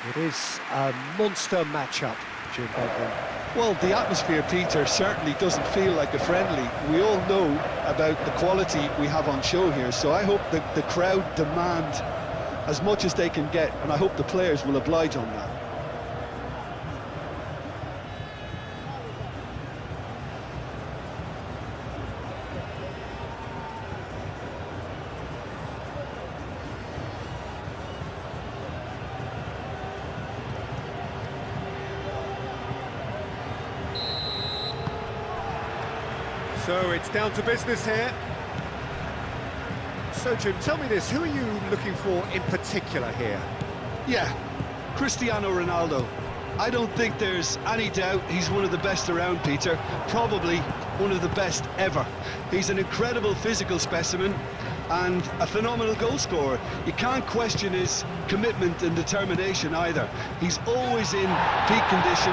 It is a monster matchup, Jim Benton. Well, the atmosphere, Peter, certainly doesn't feel like a friendly. We all know about the quality we have on show here, so I hope that the crowd demand as much as they can get, and I hope the players will oblige on that. So it's down to business here. So Jim, tell me this, who are you looking for in particular here? Yeah, Cristiano Ronaldo. I don't think there's any doubt he's one of the best around, Peter. Probably one of the best ever. He's an incredible physical specimen and a phenomenal goal scorer. You can't question his commitment and determination either. He's always in peak condition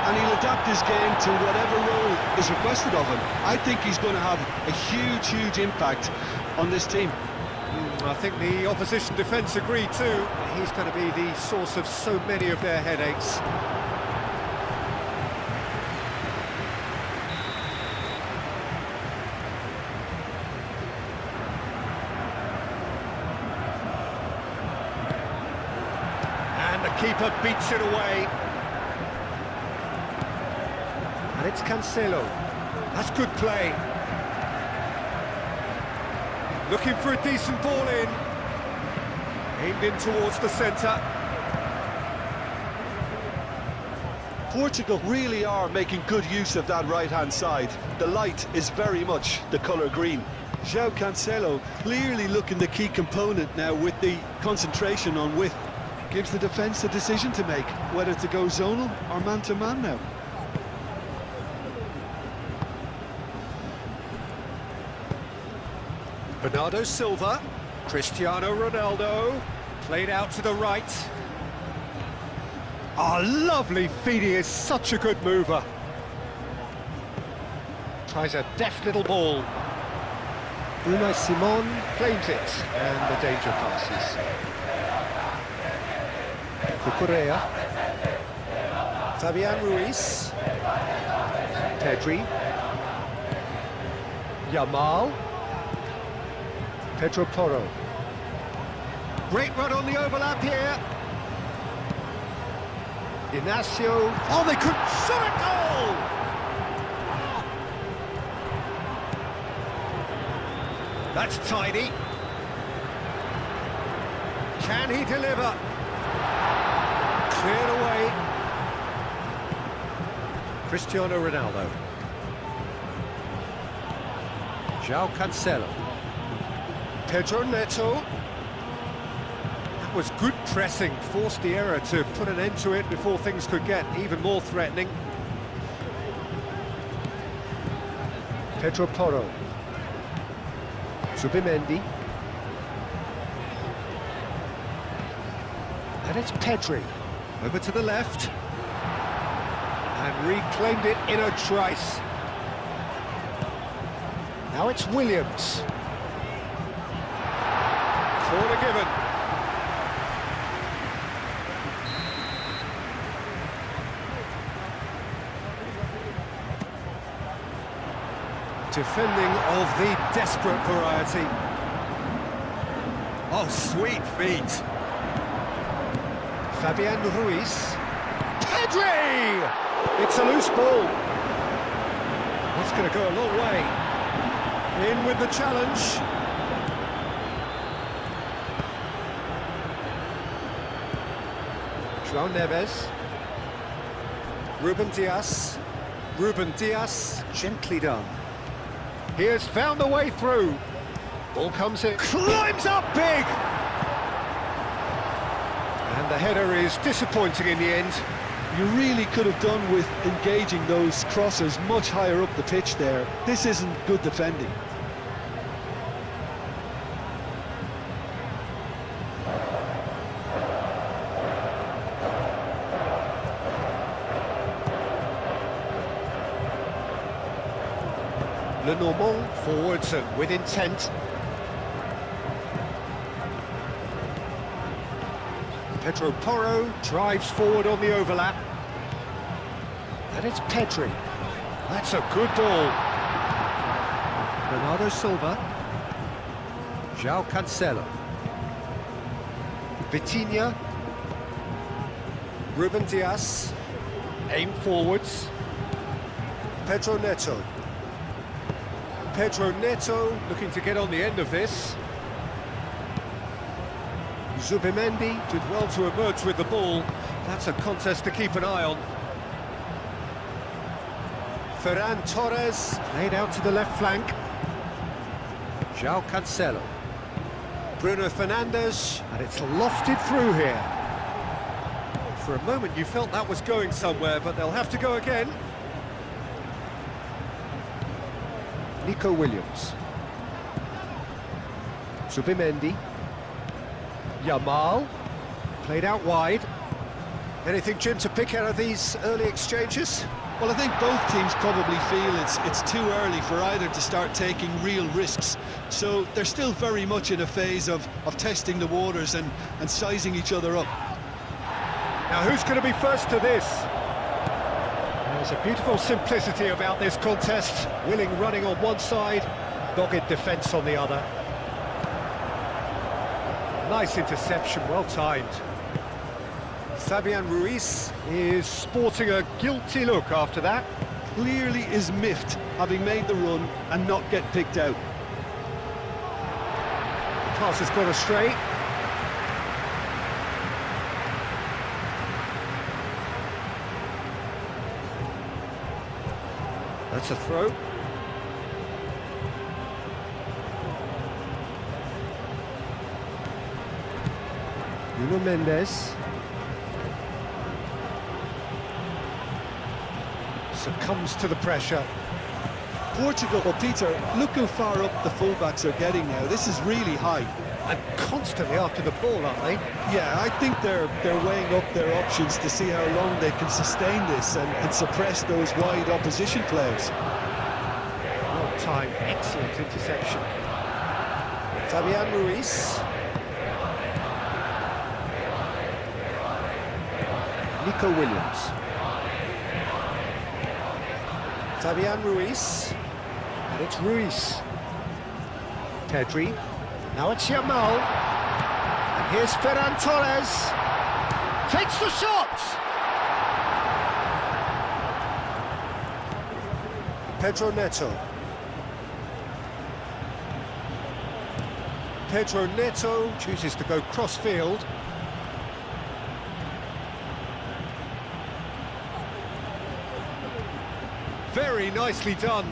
and he'll adapt his game to whatever role is requested of him. I think he's going to have a huge impact on this team. I think the opposition defence agree too. He's going to be the source of so many of their headaches. And the keeper beats it away. And it's Cancelo. That's good play. Looking for a decent ball in. Aimed in towards the centre. Portugal really are making good use of that right-hand side. The light is very much the colour green. João Cancelo clearly looking the key component now with the concentration on width. Gives the defence a decision to make, whether to go zonal or man-to-man now. Bernardo Silva, Cristiano Ronaldo, played out to the right. Oh, lovely feed, he is such a good mover. Tries a deft little ball. Unai Simon claims it, and the danger passes. Cucurella. Fabian Ruiz. Pedri. Yamal. Pedro Porro. Great run on the overlap here. Inacio. Oh, they could shot a goal! That's tidy. Can he deliver? Cleared away. Cristiano Ronaldo. João Cancelo. Pedro Neto. That was good pressing, forced the error to put an end to it before things could get even more threatening. Pedro Porro. Zubimendi. And it's Pedri. Over to the left. And reclaimed it in a trice. Now it's Williams. Corner given. Defending of the desperate variety. Oh, sweet feet. Fabian Ruiz. Pedri! It's a loose ball. That's going to go a long way. In with the challenge. João Neves. Ruben Dias. Ruben Dias, gently done. He has found the way through. Ball comes in, climbs up big! And the header is disappointing in the end. You really could have done with engaging those crossers much higher up the pitch there. This isn't good defending. Lenormand forwards and with intent. Pedro Porro drives forward on the overlap. And it's Pedri. That's a good ball. Bernardo Silva. João Cancelo. Vitinha. Ruben Dias. Aim forwards. Pedro Neto. Pedro Neto looking to get on the end of this. Zubimendi did well to emerge with the ball. That's a contest to keep an eye on. Ferran Torres laid out to the left flank. João Cancelo. Bruno Fernandes, and it's lofted through here. For a moment you felt that was going somewhere, but they'll have to go again. Nico Williams. Zubimendi. Yamal. Played out wide. Anything, Jim, to pick out of these early exchanges? Well, I think both teams probably feel it's too early for either to start taking real risks. So they're still very much in a phase of testing the waters and sizing each other up. Now, who's going to be first to this? There's a beautiful simplicity about this contest. Willing running on one side, dogged defence on the other. Nice interception, well timed. Fabian Ruiz is sporting a guilty look after that. Clearly is miffed, having made the run and not get picked out. Pass has gone astray. That's a throw. Nuno Mendes. Succumbs to the pressure. Portugal, well, Peter, look how far up the fullbacks are getting now. This is really high. And constantly after the ball, aren't they? Yeah, I think they're weighing up their options to see how long they can sustain this and suppress those wide opposition players. Well timed, excellent interception. Fabian Ruiz. Nico Williams. Fabian Ruiz. And it's Ruiz. Pedri. Now it's Yamal. And here's Ferran Torres. Takes the shot! Pedro Neto. Pedro Neto chooses to go cross-field. Very nicely done.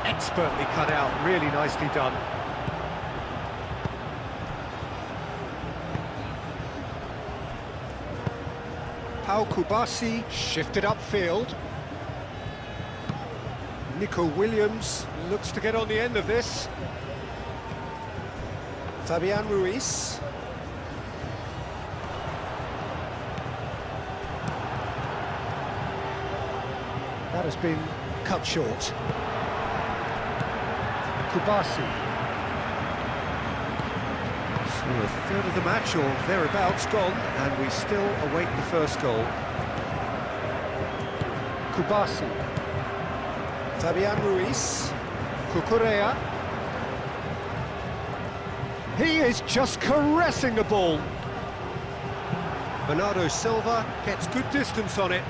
Expertly cut out, really nicely done. Pau Kubasi shifted upfield. Nico Williams looks to get on the end of this. Fabian Ruiz. That has been cut short. Kubasi. So a third of the match or thereabouts gone, and we still await the first goal. Kubasi. Fabian Ruiz. Cucurella. He is just caressing the ball. Bernardo Silva gets good distance on it.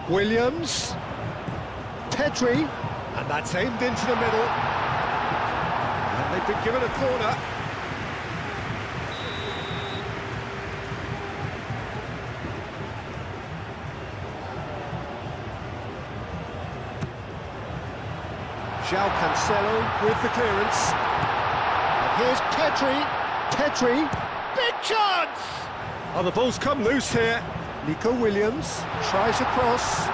Williams, Pedri, and that's aimed into the middle. And they've been given a corner. João Cancelo with the clearance. And here's Pedri. Pedri, big chance! Oh, the ball's come loose here. Nico Williams tries across.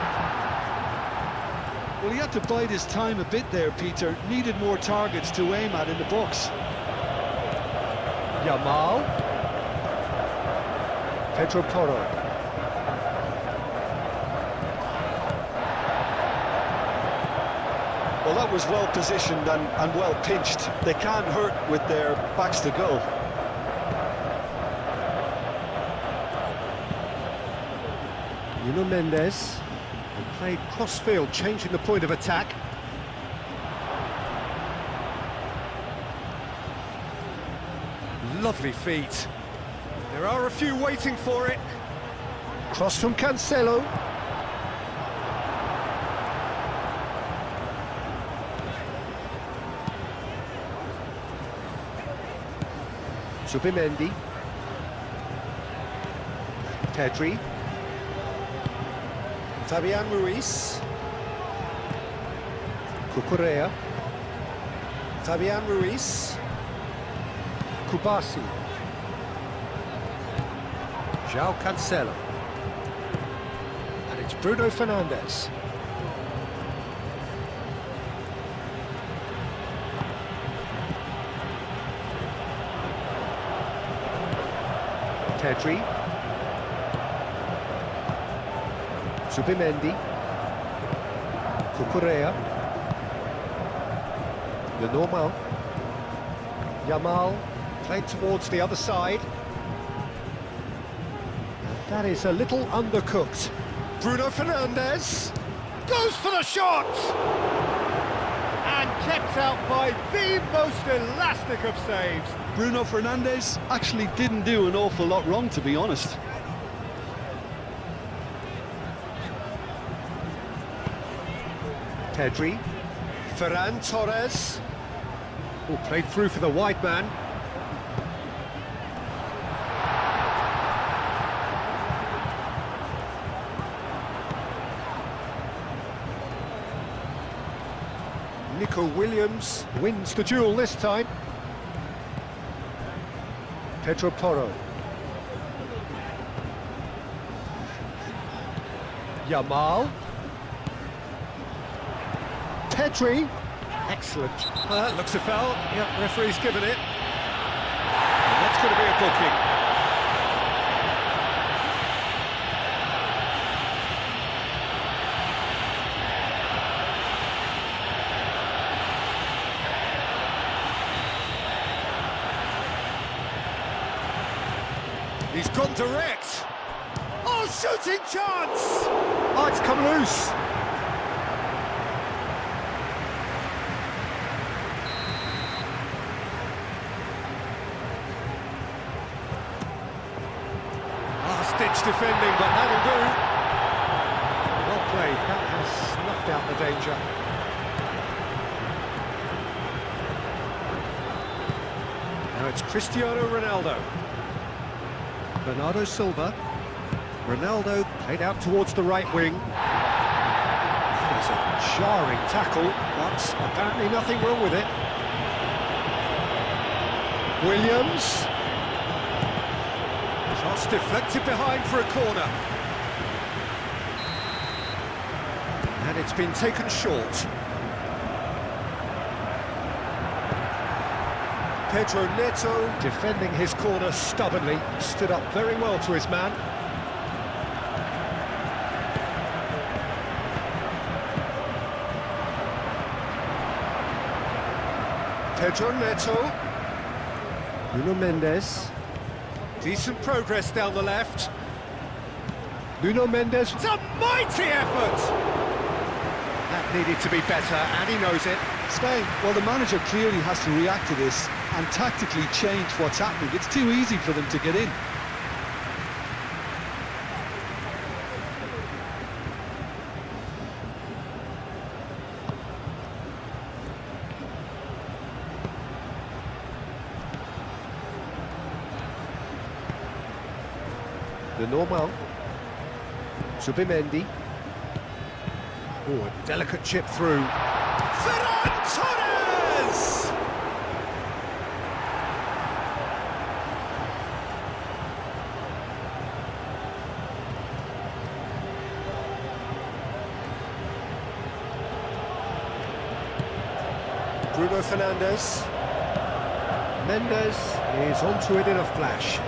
Well, he had to bide his time a bit there, Peter. Needed more targets to aim at in the box. Yamal. Pedro Porro. Well, that was well positioned and well pinched. They can't hurt with their backs to goal. Nuno Mendes, and played cross-field, changing the point of attack. Lovely feet. There are a few waiting for it. Cross from Cancelo. Zubimendi. Pedri. Fabian Ruiz. Cucurella. Fabian Ruiz. Kubasi. João Cancelo. And it's Bruno Fernandes. Pedri. Zubimendi. Cucurella. Lenormand. Yamal. Played towards the other side. And that is a little undercooked. Bruno Fernandes goes for the shot! And kept out by the most elastic of saves. Bruno Fernandes actually didn't do an awful lot wrong, to be honest. Pedri. Ferran Torres. Oh, played through for the wide man. Nico Williams wins the duel this time. Pedro Porro. Yamal. Pedri. Excellent. That looks a foul. Yep, referee's given it. And that's going to be a booking. He's gone direct. Oh, shooting chance! Oh, it's come loose. Last-ditch defending, but that'll do. Well played. That has snuffed out the danger. Now it's Cristiano Ronaldo. Bernardo Silva. Ronaldo played out towards the right wing. It's a jarring tackle, but apparently nothing wrong with it. Williams. Shot's deflected behind for a corner. And it's been taken short. Pedro Neto, defending his corner stubbornly, stood up very well to his man. Pedro Neto. Nuno Mendes. Decent progress down the left. Nuno Mendes. It's a mighty effort! That needed to be better, and he knows it. Spain, well, the manager clearly has to react to this and tactically change what's happening. It's too easy for them to get in. Lenormand. Zubimendi. Oh, a delicate chip through. Ferran Torres! Bruno Fernandes. Mendes is onto it in a flash.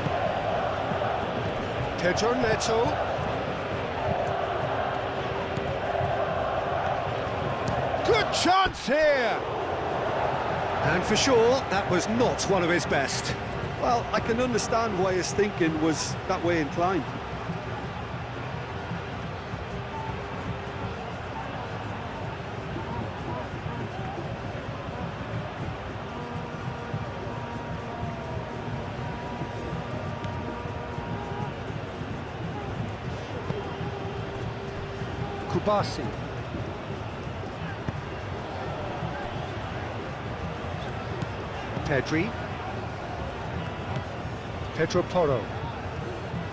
Pedro Neto. Good Chance here! And for sure, that was not one of his best. Well, I can understand why his thinking was that way inclined. Kubasi. Pedri. Pedro Porro.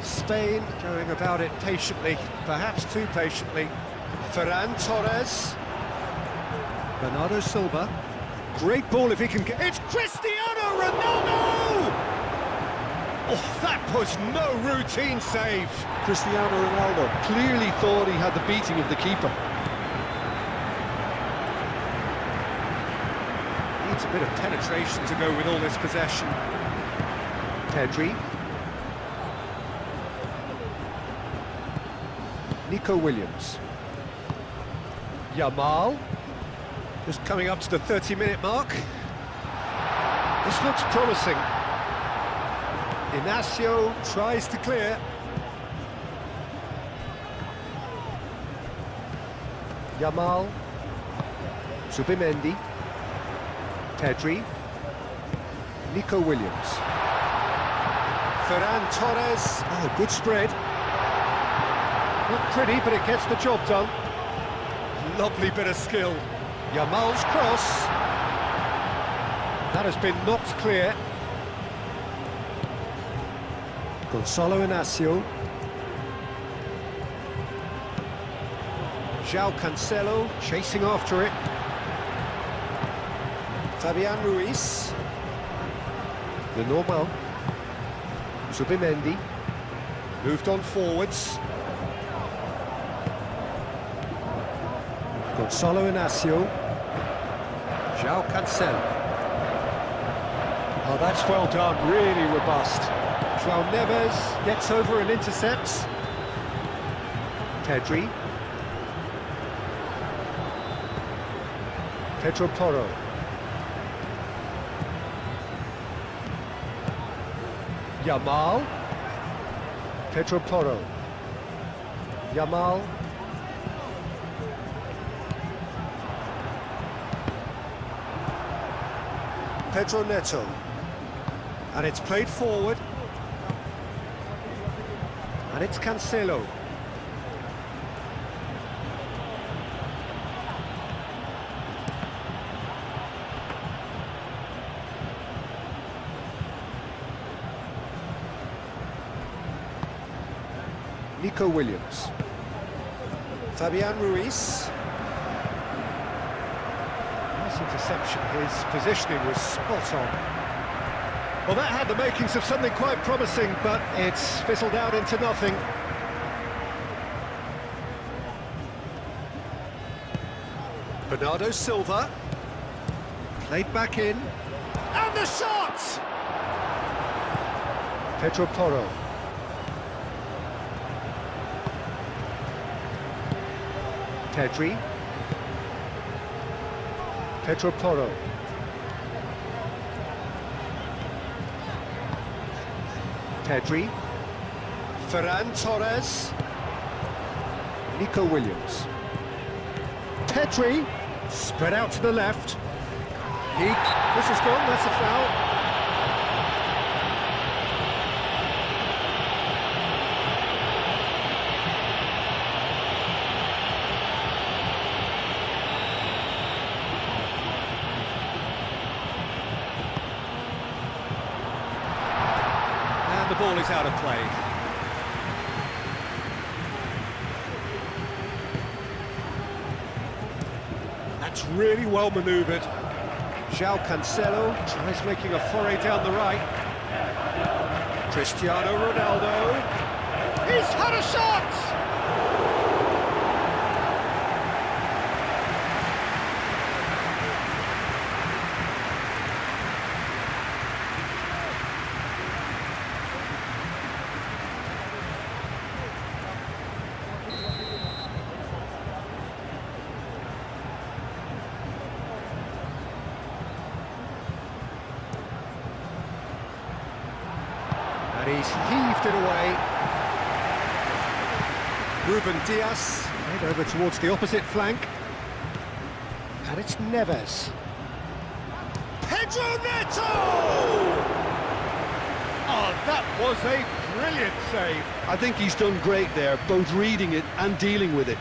Spain going about it patiently, perhaps too patiently. Ferran Torres. Bernardo Silva. Great ball if he can get... It's Cristiano Ronaldo! Oh, that was no routine save. Cristiano Ronaldo clearly thought he had the beating of the keeper. Needs a bit of penetration to go with all this possession. Pedri. Nico Williams. Yamal. Just coming up to the 30-minute mark. This looks promising. Inacio tries to clear. Yamal. Zubimendi. Pedri. Nico Williams. Ferran Torres. Oh, good spread. Not pretty, but it gets the job done. Lovely bit of skill. Yamal's cross. That has been knocked clear. Gonzalo Inacio. João Cancelo chasing after it. Fabian Ruiz. Lenormand. Zubimendi. Moved on forwards. Gonzalo Inacio. João Cancelo. Oh, that's well done, really robust. João Neves gets over and intercepts. Pedri. Pedro Porro. Yamal. Pedro Porro. Yamal. Pedro Neto. And it's played forward. And it's Cancelo. Nico Williams. Fabian Ruiz. Nice interception. His positioning was spot on. Well, that had the makings of something quite promising, but it's fizzled out into nothing. Bernardo Silva. Played back in. And the shot! Pedro Porro. Pedri. Pedro Porro. Pedri. Ferran Torres. Nico Williams. Pedri. Spread out to the left. This is gone, that's a foul. The ball is out of play. That's really well manoeuvred. João Cancelo tries making a foray down the right. Cristiano Ronaldo. He's had a shot! And he's heaved it away. Ruben Dias, head over towards the opposite flank. And it's Neves. Pedro Neto! Oh, that was a brilliant save. I think he's done great there, both reading it and dealing with it.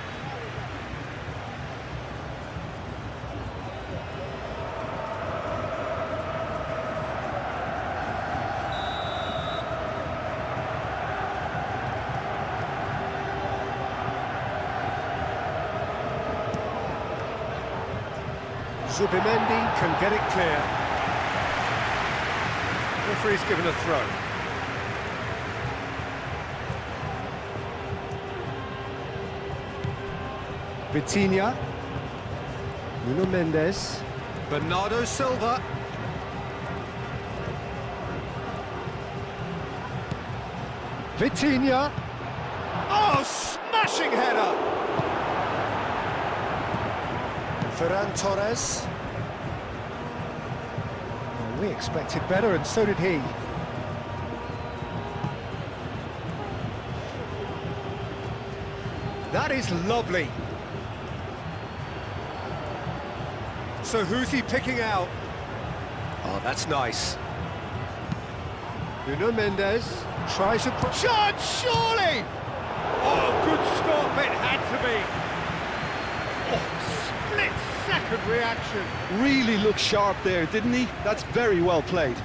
Zubimendi can get it clear. Referee's given a throw. Vitinha. Nuno Mendes. Bernardo Silva. Vitinha. Oh, smashing header! Ferran Torres. Well, we expected better, and so did he. That is lovely. So who's he picking out? Oh, that's nice. Nuno Mendes tries a chance, surely! Oh, good stop, it had to be. Oh, split-second reaction. Really looked sharp there, didn't he? That's very well played.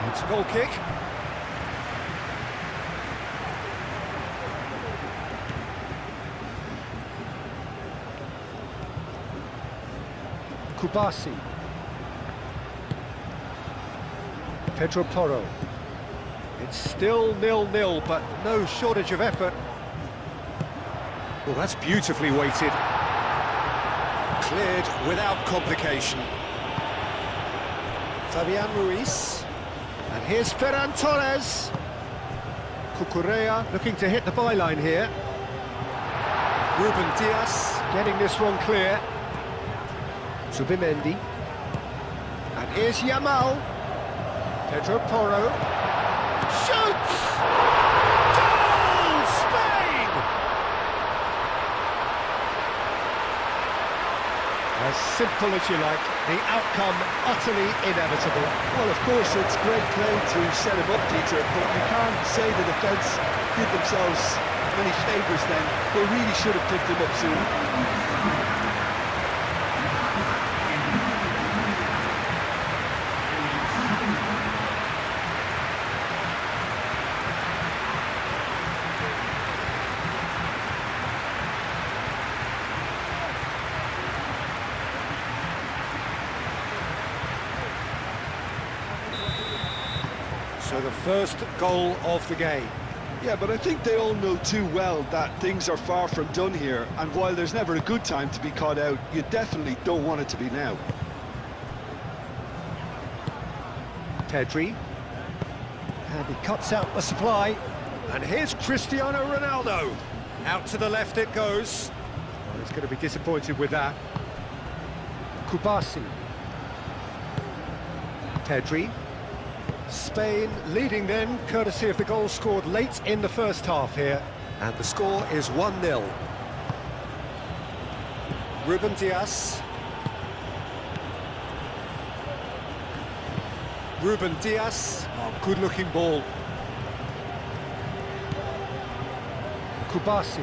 It's a goal kick. Kubasi. Pedro Porro. It's still 0-0, but no shortage of effort. Well, that's beautifully weighted. Cleared without complication. Fabian Ruiz. And here's Ferran Torres. Cucurella looking to hit the byline here. Ruben Dias getting this one clear. Zubimendi. And here's Yamal. Pedro Porro. Shoots! Goal! Spain! As simple as you like, the outcome utterly inevitable. Well, of course, it's great play to set him up, Peter, but you can't say the defence did themselves many favours then. They really should have picked him up sooner. So the first goal of the game. Yeah, but I think they all know too well that things are far from done here, and while there's never a good time to be caught out, you definitely don't want it to be now. Pedri. And he cuts out the supply. And here's Cristiano Ronaldo. Out to the left it goes. Well, he's going to be disappointed with that. Kubasi. Pedri. Spain leading then, courtesy of the goal scored late in the first half here. And the score is 1-0. Ruben Dias. Ruben Dias. Oh, good-looking ball. Kubasi.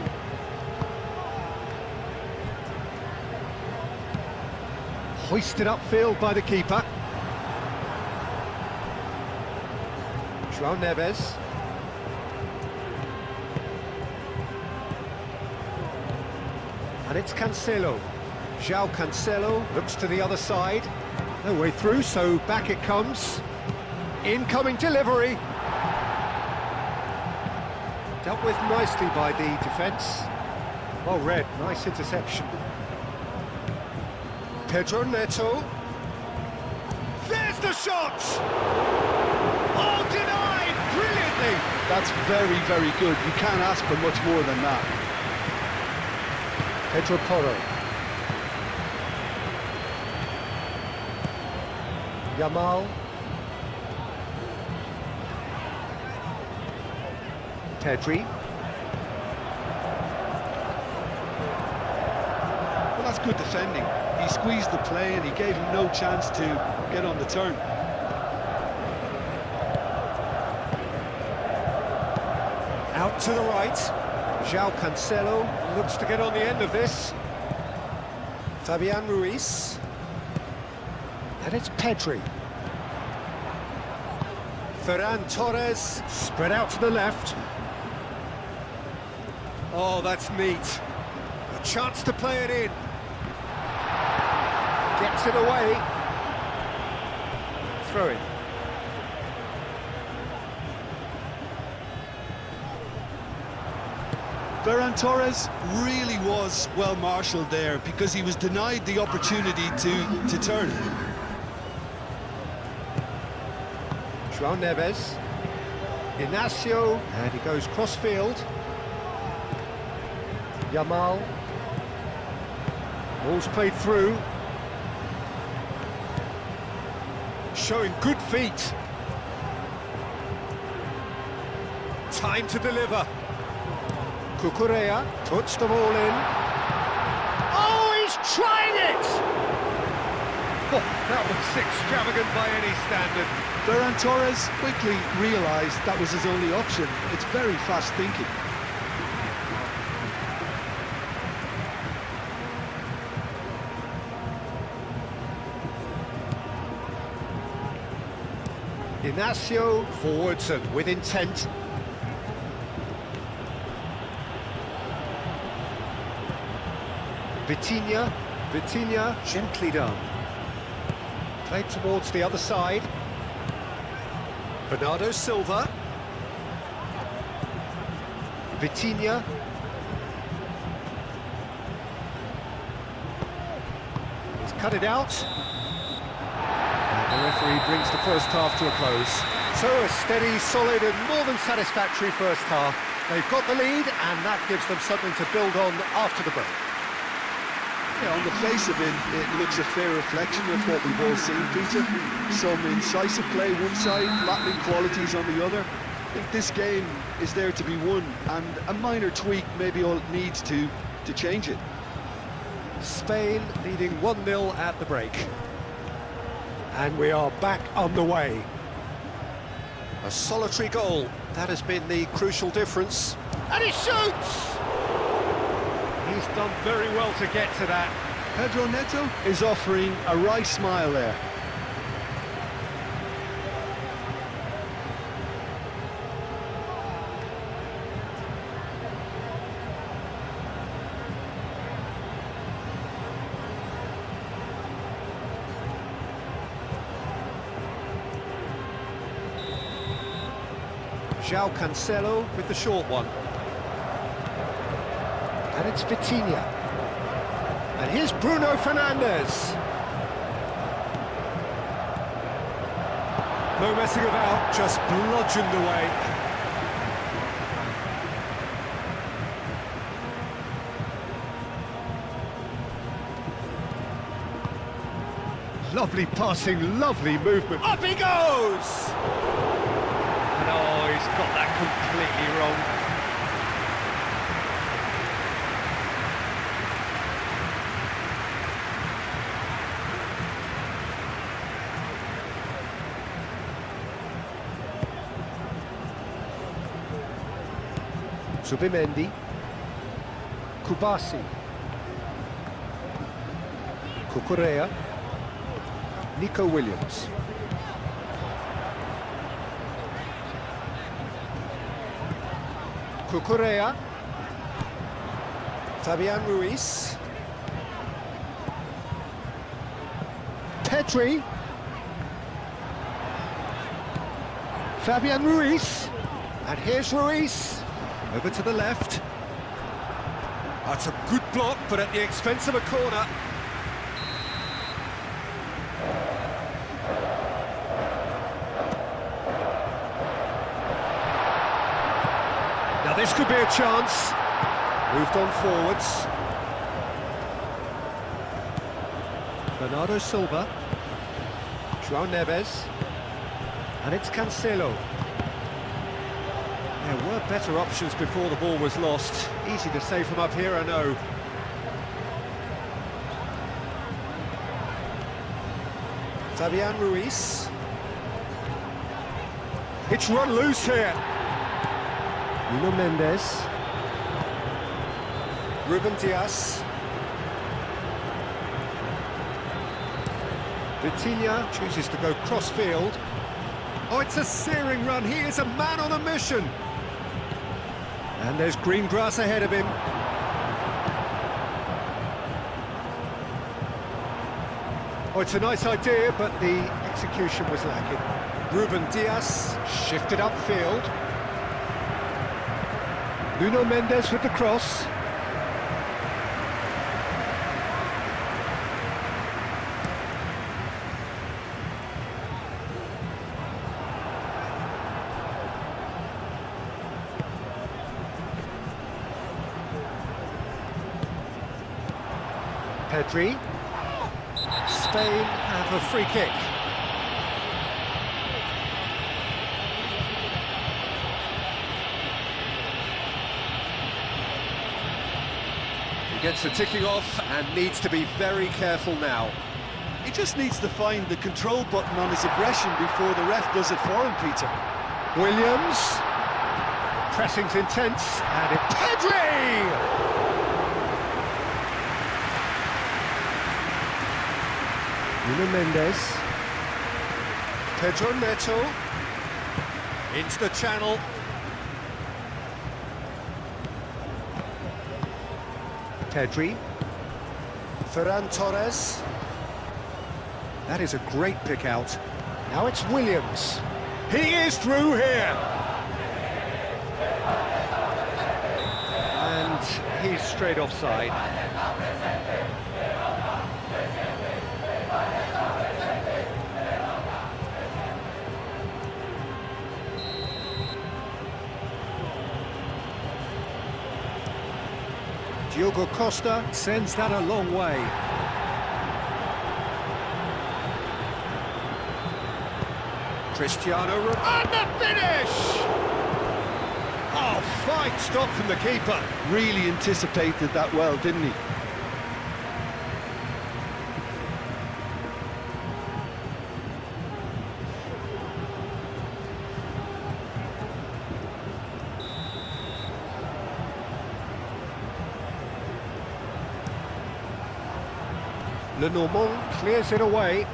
Hoisted upfield by the keeper. João Neves. And it's Cancelo. João Cancelo looks to the other side. No way through, so back it comes. Incoming delivery. Dealt with nicely by the defence. Well read, nice interception. Pedro Neto. There's the shot! Oh, denied! Brilliantly! That's very, very good. You can't ask for much more than that. Pedro Porro. Yamal. Pedri. Well, that's good defending. He squeezed the play and he gave him no chance to get on the turn. Out to the right. João Cancelo looks to get on the end of this. Fabian Ruiz. And it's Pedri. Ferran Torres spread out to the left. Oh, that's neat. A chance to play it in. Gets it away. Throw in. Ferran Torres really was well marshalled there because he was denied the opportunity to turn. João Neves. Inacio, and he goes cross-field. Yamal. Ball's played through. Showing good feet. Time to deliver. Cucurella puts the ball in. Oh, he's trying it! Oh, that was extravagant by any standard. Ferran Torres quickly realised that was his only option. It's very fast thinking. Inacio forwards and with intent. Vitinha, gently done. Played towards the other side. Bernardo Silva. Vitinha. He's cut it out. And the referee brings the first half to a close. So a steady, solid and more than satisfactory first half. They've got the lead and that gives them something to build on after the break. Yeah, on the face of it, it looks a fair reflection of what we've all seen, Peter. Some incisive play one side, battling qualities on the other. I think this game is there to be won, and a minor tweak maybe all it needs to change it. Spain leading 1-0 at the break. And we are back on the way. A solitary goal, that has been the crucial difference. And he shoots! He's done very well to get to that. Pedro Neto is offering a wry smile there. João Cancelo with the short one. And it's Vitinha. And here's Bruno Fernandes. No messing about, just bludgeoned away. Lovely passing, lovely movement. Up he goes! And oh, he's got that completely wrong. Zubimendi, Kubasi, Cucurella, Nico Williams. Cucurella, Fabian Ruiz, Pedri, Fabian Ruiz, and here's Ruiz. Over to the left. That's a good block, but at the expense of a corner. this could be a chance. Moved on forwards. Bernardo Silva. João Neves. And it's Cancelo. There were better options before the ball was lost. Easy to say from up here, I know. Fabian Ruiz. It's run loose here. Nuno Mendes. Ruben Dias. Vitinha chooses to go cross-field. Oh, it's a searing run. He is a man on a mission. And there's green grass ahead of him. Oh, it's a nice idea, but the execution was lacking. Ruben Dias shifted upfield. Nuno Mendes with the cross. Pedri. Spain have a free kick. He gets the ticking off and needs to be very careful now. He just needs to find the control button on his aggression before the ref does it for him, Peter. Williams. Pressing's intense, and it's Pedri! Nuno Mendes. Pedro Neto. Into the channel. Pedri. Ferran Torres. That is a great pick out. Now it's Williams. He is through here. And he's straight offside. Diogo Costa sends that a long way. Cristiano Ronaldo, and the finish! Oh, fine stop from the keeper. Really anticipated that well, didn't he? Lenormand clears it away.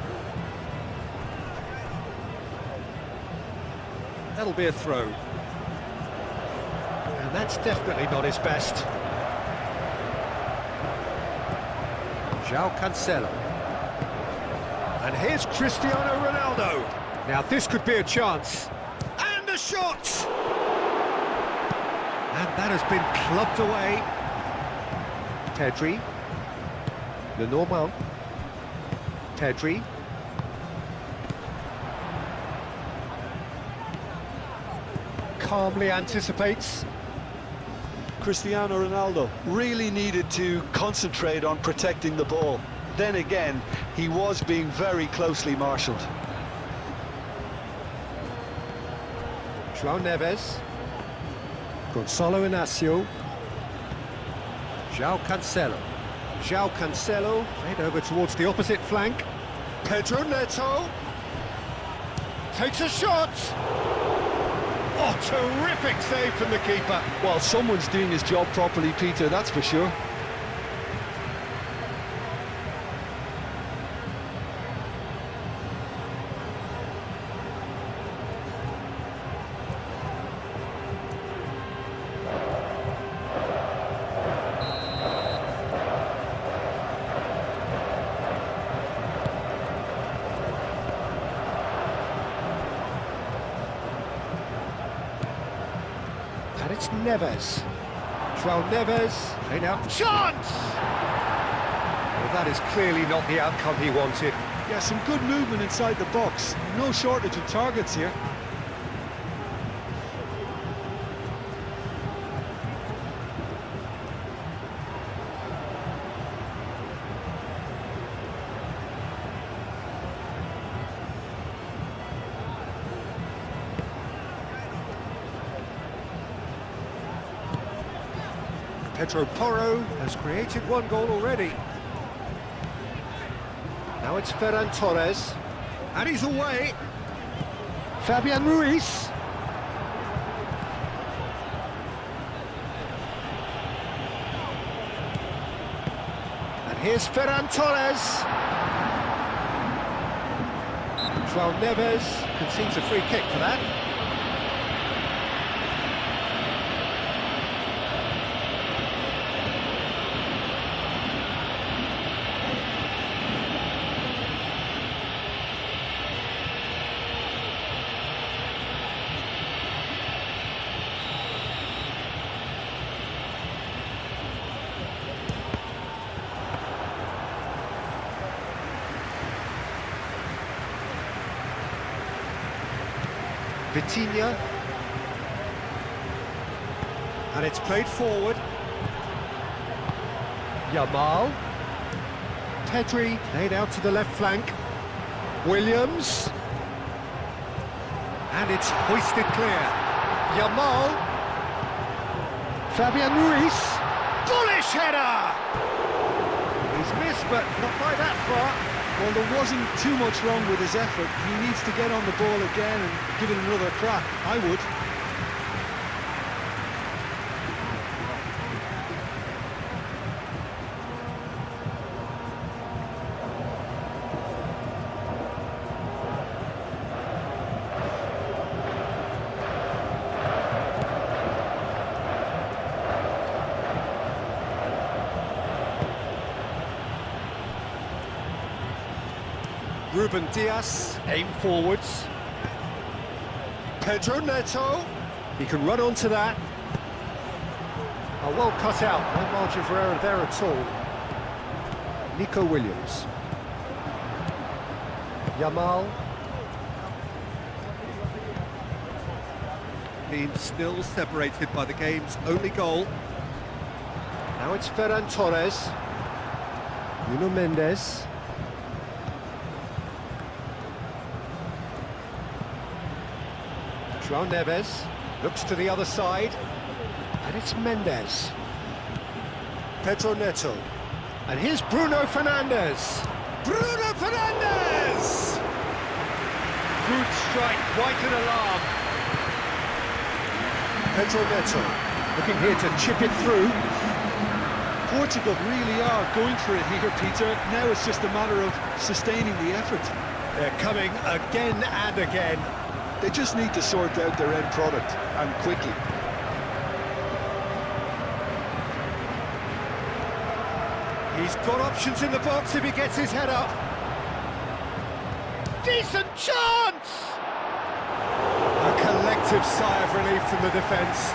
That'll be a throw. And that's definitely not his best. João Cancelo. And here's Cristiano Ronaldo. Now this could be a chance. And a shot! And that has been clubbed away. Pedri. Lenormand. Pedri. Calmly anticipates. Cristiano Ronaldo really needed to concentrate on protecting the ball. Then again, he was being very closely marshalled. João Neves. Gonçalo Inácio. João Cancelo. João Cancelo played over towards the opposite flank. Pedro Neto takes a shot. Oh, terrific save from the keeper. Well, someone's doing his job properly, Peter, that's for sure. And it's Neves. João Neves, played out. Chance! Well, that is clearly not the outcome he wanted. Yeah, some good movement inside the box. No shortage of targets here. Pedro Porro has created one goal already. Now it's Ferran Torres. And he's away. Fabian Ruiz. And here's Ferran Torres. João Neves concedes a free kick for that. Vitinha, and it's played forward. Yamal, Pedri laid out to the left flank. Williams, and it's hoisted clear. Yamal, Fabian Ruiz, bullish header! He's missed, but not by that far. Well, there wasn't too much wrong with his effort. He needs to get on the ball again and give it another crack. I would. Ruben Dias, aim forwards. Pedro Neto, he can run onto that. Oh, well cut out, no margin for error there at all. Nico Williams. Yamal. Being still separated by the game's only goal. Now it's Ferran Torres. Nuno Mendes. João Neves looks to the other side, and it's Mendes. Pedro Neto, and here's Bruno Fernandes. Bruno Fernandes! Good strike, quite an alarm. Pedro Neto looking here to chip it through. Portugal really are going for it here, Peter. Now it's just a matter of sustaining the effort. They're coming again and again. They just need to sort out their end product, and quickly. He's got options in the box if he gets his head up. Decent chance! A collective sigh of relief from the defence.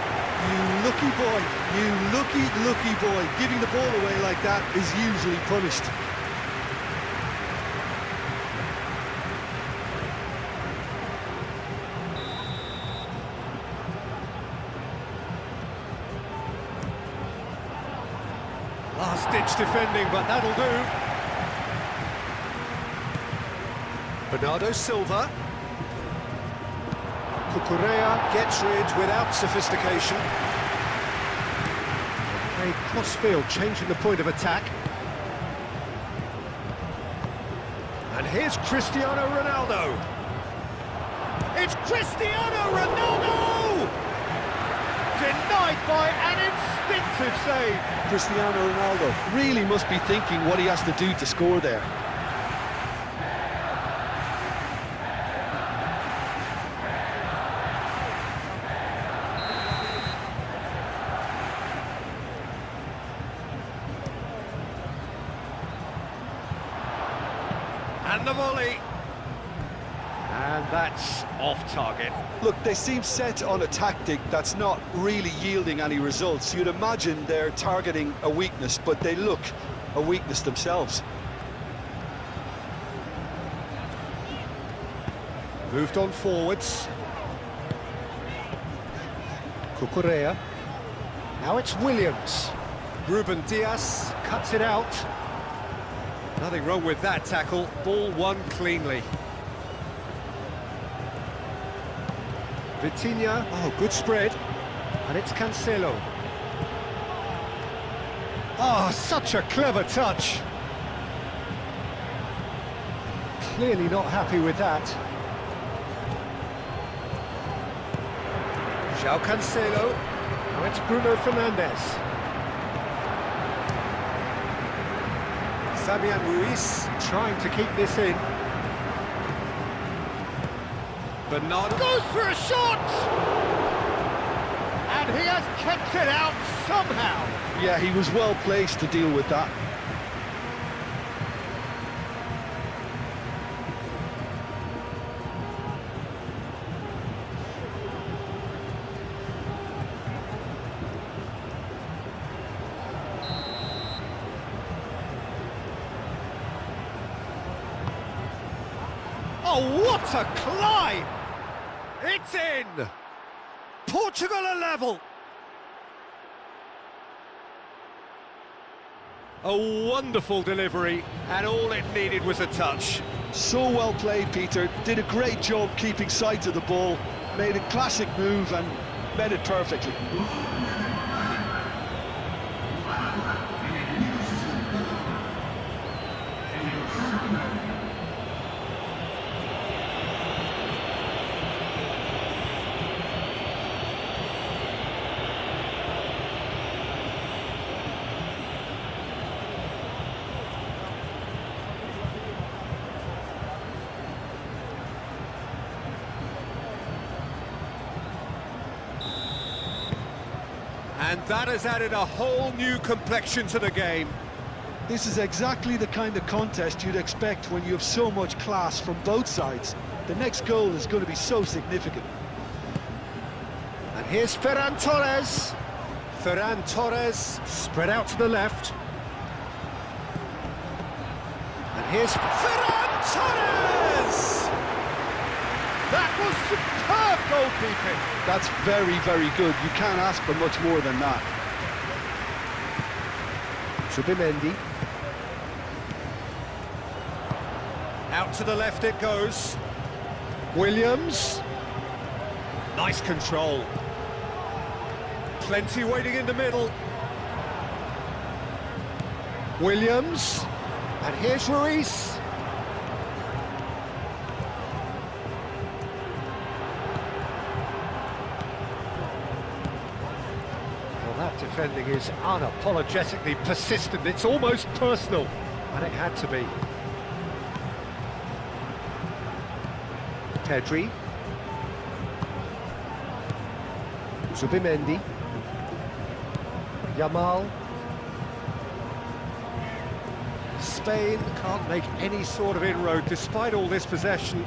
You lucky boy, you lucky boy. Giving the ball away like that is usually punished. Last-ditch defending, but that'll do. Bernardo Silva. Cucurella gets rid without sophistication. A cross-field, changing the point of attack. And here's Cristiano Ronaldo. It's Cristiano Ronaldo! Denied by an instinctive save. Cristiano Ronaldo really must be thinking what he has to do to score there. And the volley. And that's off target. Look, they seem set on a tactic that's not really yielding any results. You'd imagine they're targeting a weakness, but they look a weakness themselves. Moved on forwards. Cucurella. Now it's Williams. Ruben Dias cuts it out. Nothing wrong with that tackle. Ball won cleanly. Vitinha. Oh, good spread. And it's Cancelo. Oh, such a clever touch. Clearly not happy with that. João Cancelo. Now it's Bruno Fernandes. Fabian Ruiz trying to keep this in. Bernardo goes for a shot! And he has kept it out somehow. Yeah, he was well placed to deal with that. Oh, what a climb! It's in! Portugal are level! A wonderful delivery, and all it needed was a touch. So well played, Peter. Did a great job keeping sight of the ball. Made a classic move and met it perfectly. And that has added a whole new complexion to the game. This is exactly the kind of contest you'd expect when you have so much class from both sides. The next goal is going to be so significant. And here's Ferran Torres. Ferran Torres spread out to the left. And here's Ferran Torres! That was superb goalkeeping. That's very, very good. You can't ask for much more than that. Zubimendi. Out to the left it goes. Williams. Nice control. Plenty waiting in the middle. Williams. And here's Ruiz. That defending is unapologetically persistent. It's almost personal, and it had to be. Pedri. Zubimendi. Yamal. Spain can't make any sort of inroad despite all this possession.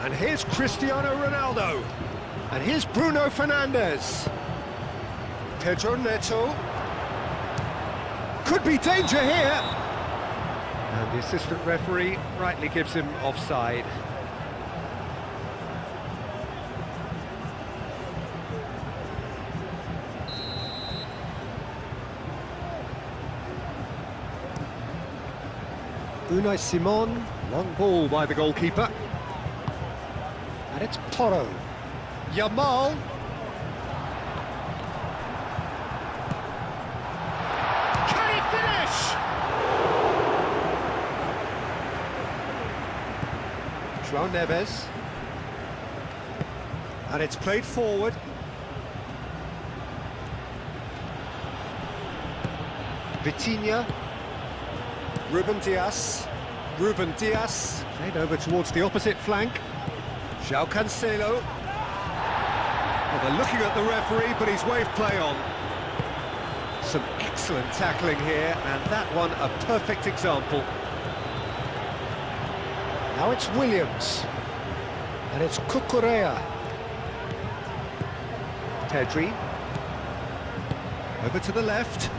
And here's Cristiano Ronaldo. And here's Bruno Fernandes. Pedro Neto. Could be danger here. And the assistant referee rightly gives him offside. Unai Simon, long ball by the goalkeeper. And it's Porro. Yamal. João Neves. And it's played forward. Vitinha. Ruben Dias. Ruben Dias. Played over towards the opposite flank. João Cancelo. Well, they're looking at the referee, but he's waved play on. Some excellent tackling here, and that one a perfect example. Now it's Williams, and it's Cucurella. Pedri, over to the left.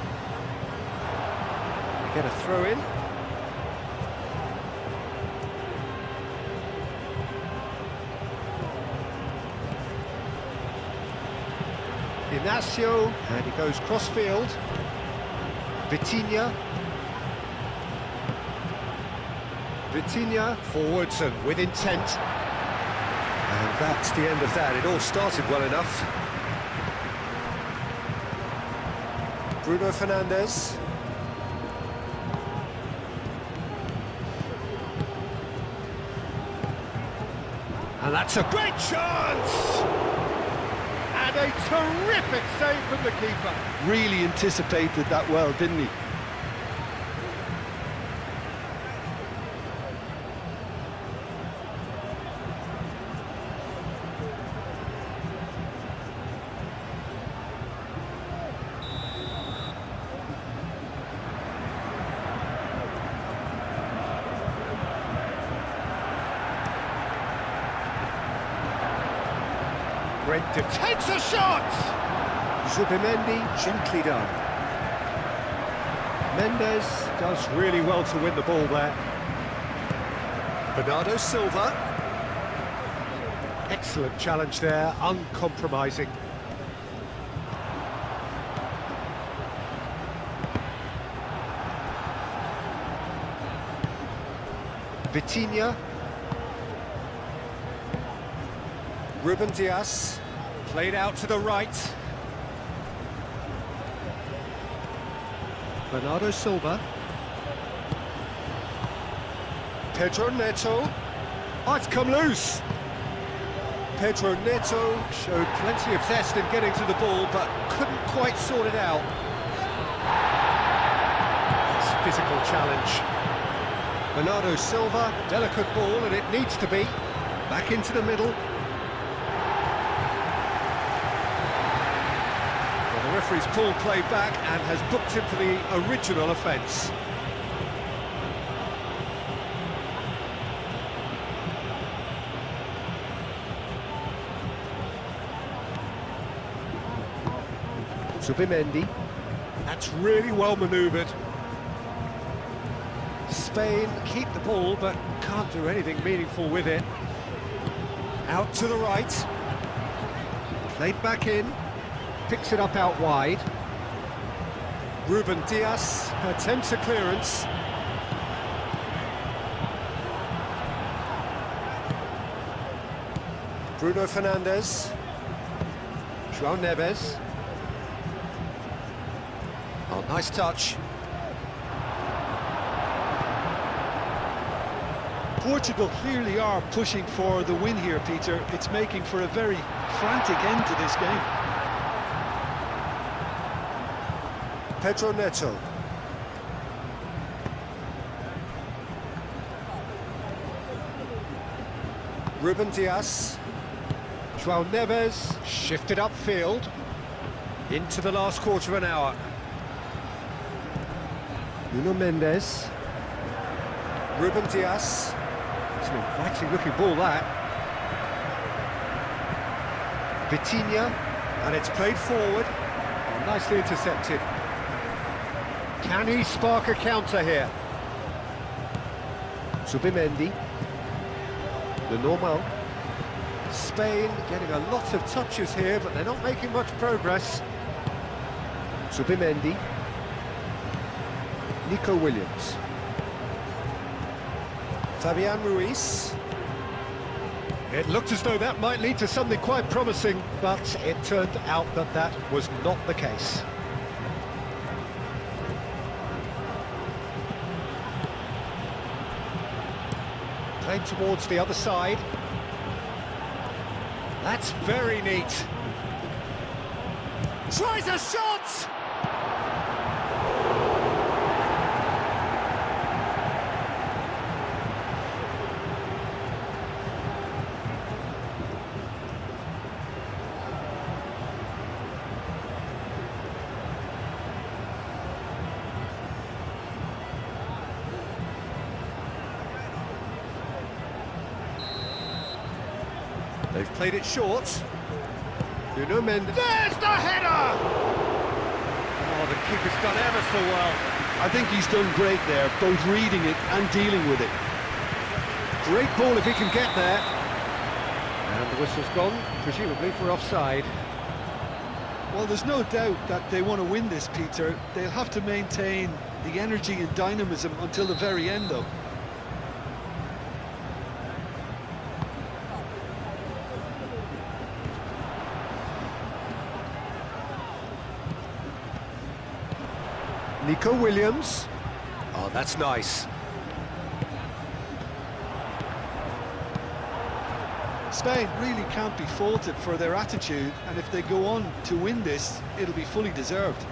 They get a throw in. Inacio, and he goes cross-field. Vitinha. Vitinha forwards and with intent. And that's the end of that. It all started well enough. Bruno Fernandes. And that's a great chance! And a terrific save from the keeper. Really anticipated that well, didn't he? Takes a shot! Zubimendi, gently done. Mendes does really well to win the ball there. Bernardo Silva. Excellent challenge there, uncompromising. Vitinha. Ruben Dias. Played out to the right. Bernardo Silva. Pedro Neto. Oh, it's come loose. Pedro Neto showed plenty of zest in getting to the ball, but couldn't quite sort it out. It's a physical challenge. Bernardo Silva, delicate ball, and it needs to be. Back into the middle. The referee's pulled play back and has booked him for the original offence. Zubimendi. That's really well manoeuvred. Spain keep the ball but can't do anything meaningful with it. Out to the right. Played back in. Picks it up out wide. Ruben Dias attempts a clearance. Bruno Fernandes. João Neves. Oh, nice touch. Portugal clearly are pushing for the win here, Peter. It's making for a very frantic end to this game. Pedro Neto. Ruben Dias. João Neves shifted upfield into the last quarter of an hour. Nuno Mendes. Ruben Dias. It's an inviting looking ball, that. Vitinha, and it's played forward. Oh, nicely intercepted. Can he spark a counter here? Zubimendi. The normal. Spain getting a lot of touches here, but they're not making much progress. Zubimendi. Nico Williams. Fabian Ruiz. It looked as though that might lead to something quite promising, but it turned out that that was not the case. Played towards the other side. That's very neat. Tries a shot! They've played it short. Nuno Mendes. There's the header! Oh, the keeper's done ever so well. I think he's done great there, both reading it and dealing with it. Great ball if he can get there. And the whistle's gone, presumably for offside. Well, there's no doubt that they want to win this, Peter. They'll have to maintain the energy and dynamism until the very end, though. Nico Williams. Oh, that's nice. Spain really can't be faulted for their attitude, and if they go on to win this, it'll be fully deserved.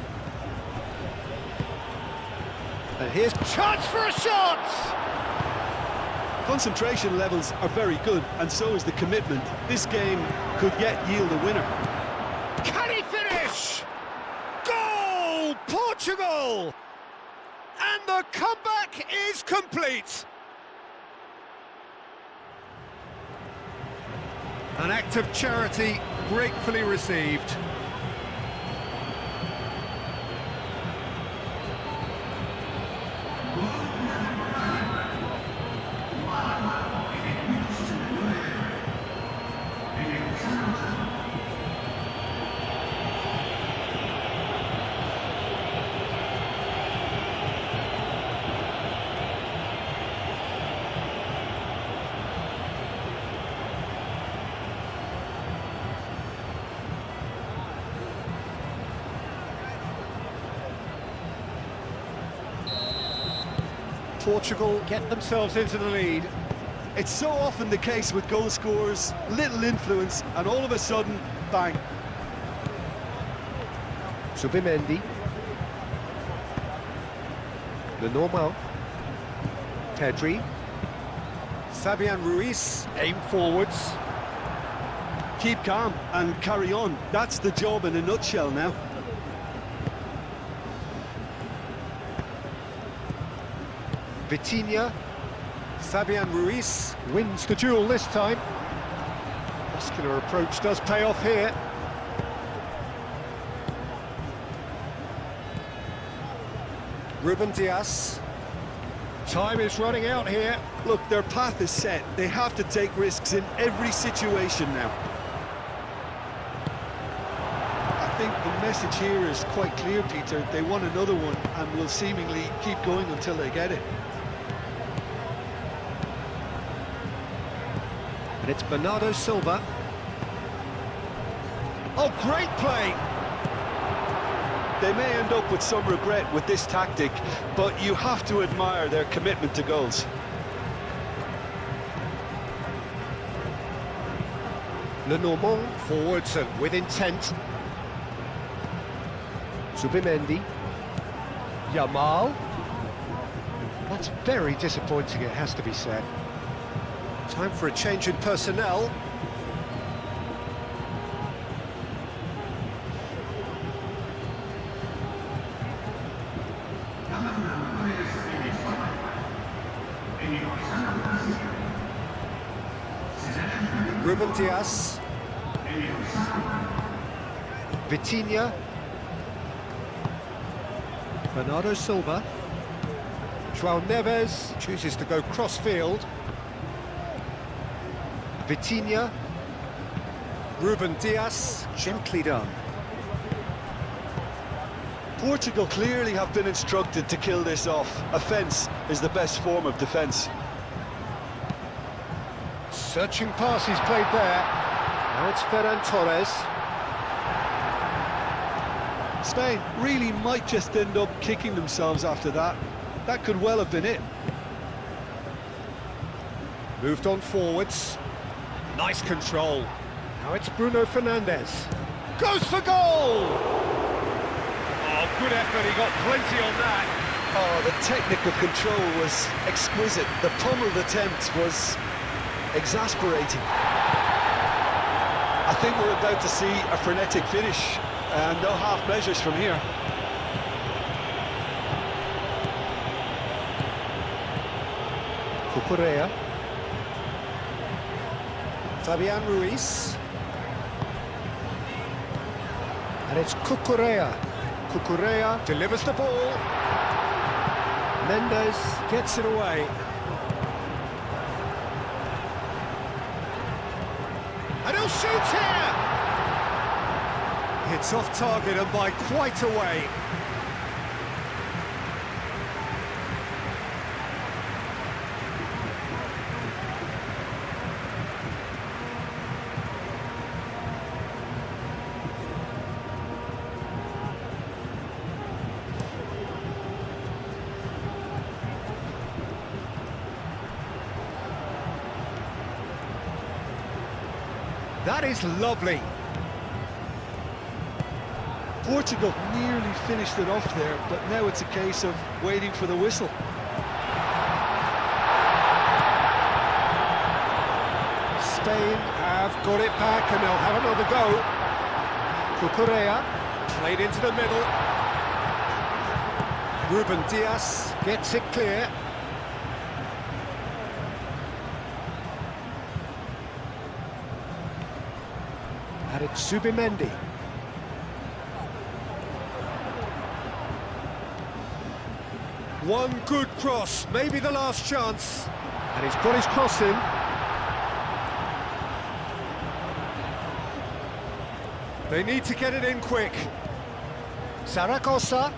And here's chance for a shot! Concentration levels are very good, and so is the commitment. This game could yet yield a winner. Can he finish? Goal! Portugal! And the comeback is complete. An act of charity gratefully received. Portugal get themselves into the lead. It's so often the case with goal scorers, little influence, and all of a sudden, bang. Subimendi. Lenormand. Pedri. Fabian Ruiz aim forwards. Keep calm and carry on. That's the job in a nutshell now. Vitinha, Fabian Ruiz wins the duel this time. Muscular approach does pay off here. Ruben Dias. Time is running out here. Look, their path is set. They have to take risks in every situation now. I think the message here is quite clear, Peter. They want another one and will seemingly keep going until they get it. And it's Bernardo Silva. Oh, great play! They may end up with some regret with this tactic, but you have to admire their commitment to goals. Lenormand forwards and with intent. Subimendi. Yamal. That's very disappointing, it has to be said. Time for a change in personnel. Ruben Dias. Vitinha. Bernardo Silva. João Neves chooses to go cross-field. Vitinha. Ruben Dias, gently done. Portugal clearly have been instructed to kill this off. Offence is the best form of defence. Searching pass he's played there. Now it's Ferran Torres. Spain really might just end up kicking themselves after that. That could well have been it. Moved on forwards. Nice control. Now it's Bruno Fernandes. Goes for goal! Oh, good effort, he got plenty on that. Oh, the technical control was exquisite. The pummeled attempt was exasperating. I think we're about to see a frenetic finish, and no half measures from here. Cucurella. Fabian Ruiz. And it's Cucurella. Cucurella delivers the ball. Mendes gets it away. And he'll shoot here! It's off target and by quite a way. That is lovely. Portugal nearly finished it off there, but now it's a case of waiting for the whistle. Spain have got it back and they'll have another go. Cucurella played into the middle. Ruben Dias gets it clear. And it's Zubimendi. One good cross, maybe the last chance. And he's got his cross in. They need to get it in quick. Zaragoza.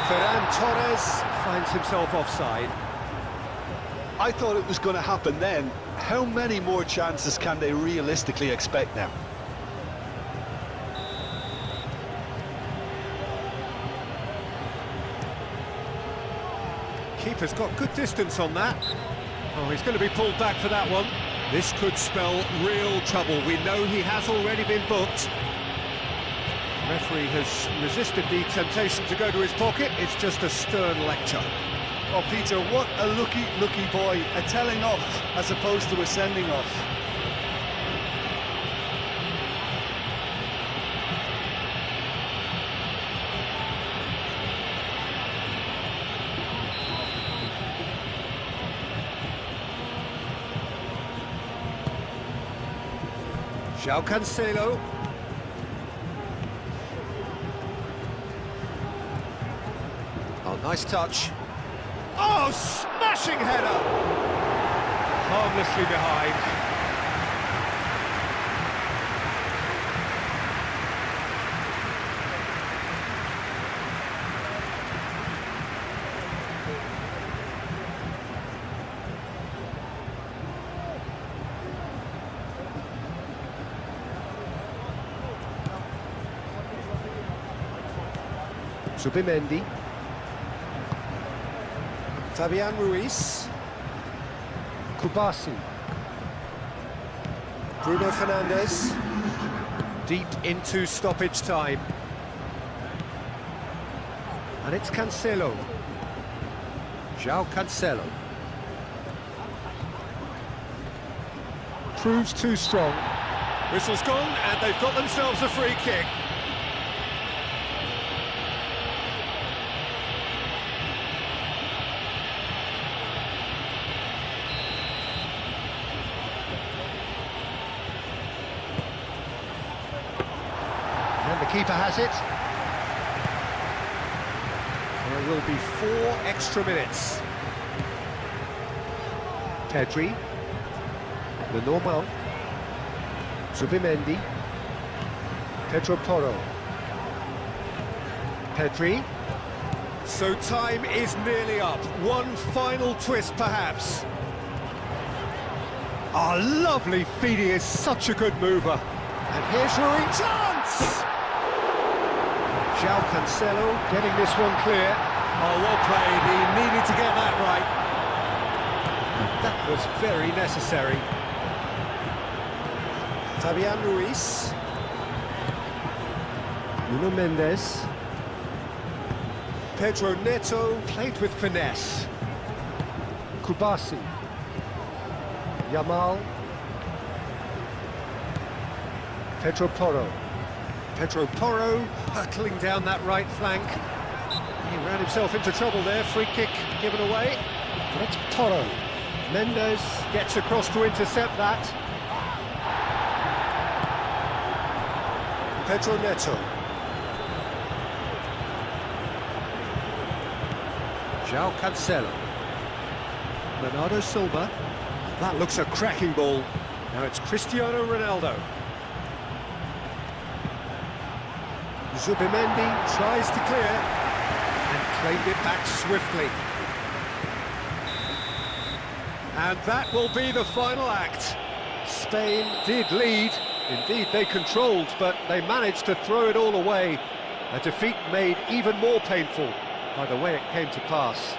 Ferran Torres finds himself offside. I thought it was going to happen then. How many more chances can they realistically expect now? Keeper's got good distance on that. Oh, he's going to be pulled back for that one. This could spell real trouble. We know he has already been booked. The referee has resisted the temptation to go to his pocket. It's just a stern lecture. Oh, Peter, what a lucky boy. A telling off as opposed to a sending off. João Cancelo. Oh, nice touch. Oh, smashing header! Harmlessly behind. Zubimendi. Fabian Ruiz. Kubasi. Bruno Fernandes. Deep into stoppage time. And it's Cancelo. João Cancelo. Proves too strong. Whistle's gone and they've got themselves a free kick. The keeper has it. There will be 4 extra minutes. Pedri. Lenormand. Zubimendi. Pedro Porro. Pedri. So time is nearly up. One final twist, perhaps. Oh, lovely feed. He is such a good mover. And here's Ruiz. Chance! João Cancelo getting this one clear. Oh, well played. He needed to get that right. And that was very necessary. Fabian Ruiz. Nuno Mendes. Pedro Neto played with finesse. Kubasi. Yamal. Pedro Porro. Pedro Porro hurtling down that right flank. He ran himself into trouble there. Free kick given away. But it's Porro. Mendes gets across to intercept that. Pedro Neto. João Cancelo. Bernardo Silva. That looks a cracking ball. Now it's Cristiano Ronaldo. Zubimendi tries to clear and claimed it back swiftly. And that will be the final act. Spain did lead, indeed they controlled, but they managed to throw it all away. A defeat made even more painful by the way it came to pass.